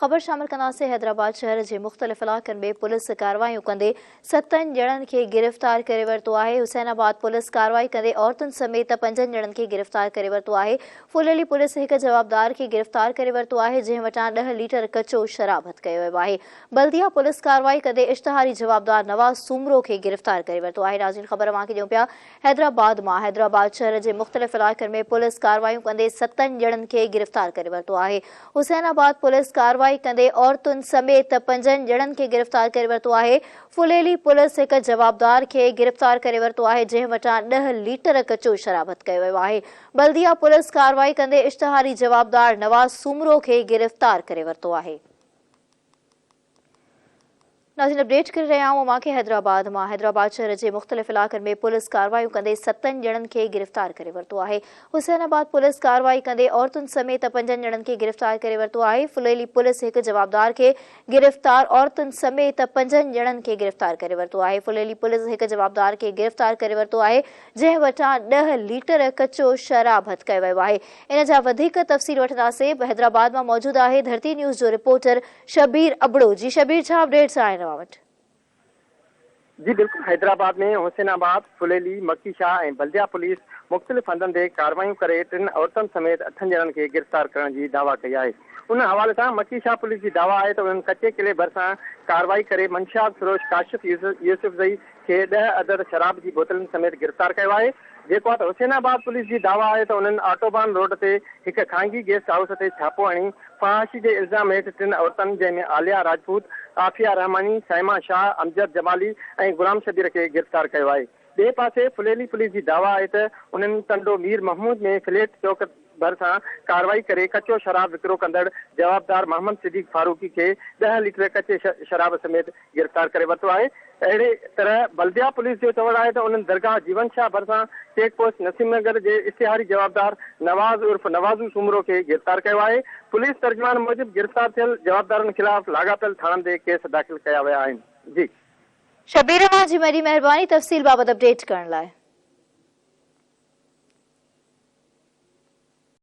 ख़बर शामिल कंदासीं। हैदराबाद शहर के मुख़्तलिफ़ इलाक़नि में पुलिस कार्रवाइयूं कंदे 7 ॼणनि खे गिरफ़्तार करे वरितो आहे। हुसैनाबाद पुलिस कार्रवाई कंदे औरतुनि समेत 5 ॼणनि खे गिरफ़्तार करे वरितो आहे। फुलेली पुलिस हिक जवाबदार खे गिरफ़्तार करे वरितो आहे, जंहिं वटां 10 लीटर कचो शराब हथ कयो वियो आहे। बल्दिया पुलिस कार्रवाई कंदे इश्तिहारी जवाबदार नवाज़ सूमरो खे गिरफ़्तार करे वरितो आहे। नाज़रीन, ख़बर अव्हांखे ॾियूं पिया हैदराबाद मां। हैदराबाद शहर के मुख़्तलिफ़ इलाक़नि में पुलिस कार्रवाइयूं कंदे 7 ॼणनि खे गिरफ़्तार करे वरितो आहे। हुसैनाबाद पुलिस कार्रवाई कंदे औरतुनि समेत 5 ॼणनि खे गिरफ़्तार करे वरितो आहे। फुलेली पुलिस हिक जवाबदार खे गिरफ़्तार करे वरितो आहे, जंहिं वटां 10 लीटर कचो शराब हथ कयो वियो आहे। बल्दिया पुलिस कार्रवाई कंदे इश्तिहारी जवाबदार नवाज़ सूमरो खे गिरफ़्तार करे वरितो आहे। नाज़रीन, अपडेट कर रहे आहियूं अव्हांखे हैदराबाद मां। हैदराबाद शहर के मुख़्तलिफ़ इलाक़नि में पुलिस कार्रवाइयूं कंदे 7 ॼणनि खे गिरफ़्तार करे वरितो आहे। हुसैनाबाद पुलिस कार्रवाई कंदे औरतुनि समेत 5 ॼणनि खे गिरफ़्तार करे वरितो आहे। फुलेली पुलिस हिक जवाबदार खे गिरफ़्तार औरतुनि समेत 5 ॼणनि खे गिरफ़्तार करे वरितो आहे। फुलेली पुलिस हिक जवाबदार खे गिरफ़्तार करे वरितो आहे, जंहिं वटां 10 लीटर कचो शराब हथ कयो वियो आहे। इन जा वधीक तफ़सील वठंदासीं। हैदराबाद में मौजूद है धरती न्यूज़ जो रिपोर्टर शबीर अबड़ो। जी शबीर, छा अपडेट्स आहिनि? जी बिल्कुल, हैदराबाद में हुसैनाबाद, फुलेली, मक्की शाह और बल्दिया पुलिस मुख़्तलिफ़ हंधनि ते कार्रवाइयूं करे 3 औरतुनि समेत 8 ॼणनि खे गिरफ़्तार करण की दावा कई है। उन हवाले से मक्की शाह पुलिस की दावा है तो उन्होंने कच्चे किले भरिसां कार्रवाई करे मंशाद फिरोज काशिफ यूसुफज़ई के 10 अदद शराब की बोतल समेत गिरफ़्तार किया है। जेको है हुसैनाबाद पुलिस की दावा है तो उन्होंने ऑटोबान रोड से एक खांगी गेस्ट हाउस से छापो हणी फहाशी के इल्ज़ाम हेठि 3 औरतुनि जंहिंमें आलिया राजपूत, आफिया रहमानी, साइमा शाह, अमजद जमाली और गुलाम शबीर के गिरफ़्तार किया है। बे पासे फुलेली पुलिस की दावा है तो उन्होंने टंडो मीर महमूद में फ्लैट चौक भरिसां कार्रवाई करे कच्चो शराब विकिरो कंदड़ जवाबदार मोहम्मद सिद्दीक फारूकी के 10 लीटर कच्चे शराब समेत गिरफ़्तार करे वरितो है। अहिड़े तरह बल्दिया पुलिस जो चवण है तो उन्होंने दरगाह जीवन शाह भरिसां चेक पोस्ट नसीमनगर के इश्तिहारी जवाबदार नवाज़ उर्फ नवाज़ू सूमरो के गिरफ़्तार किया है। पुलिस तर्जमान मूजिब गिरफ़्तार थियल जवाबदारनि खिलाफ़ लागापियल थाणनि ते केस दाख़िल कया विया आहिनि। जी शबीर, अव्हांजी वॾी महिरबानी तफ़सील बाबति अपडेट करण लाइ।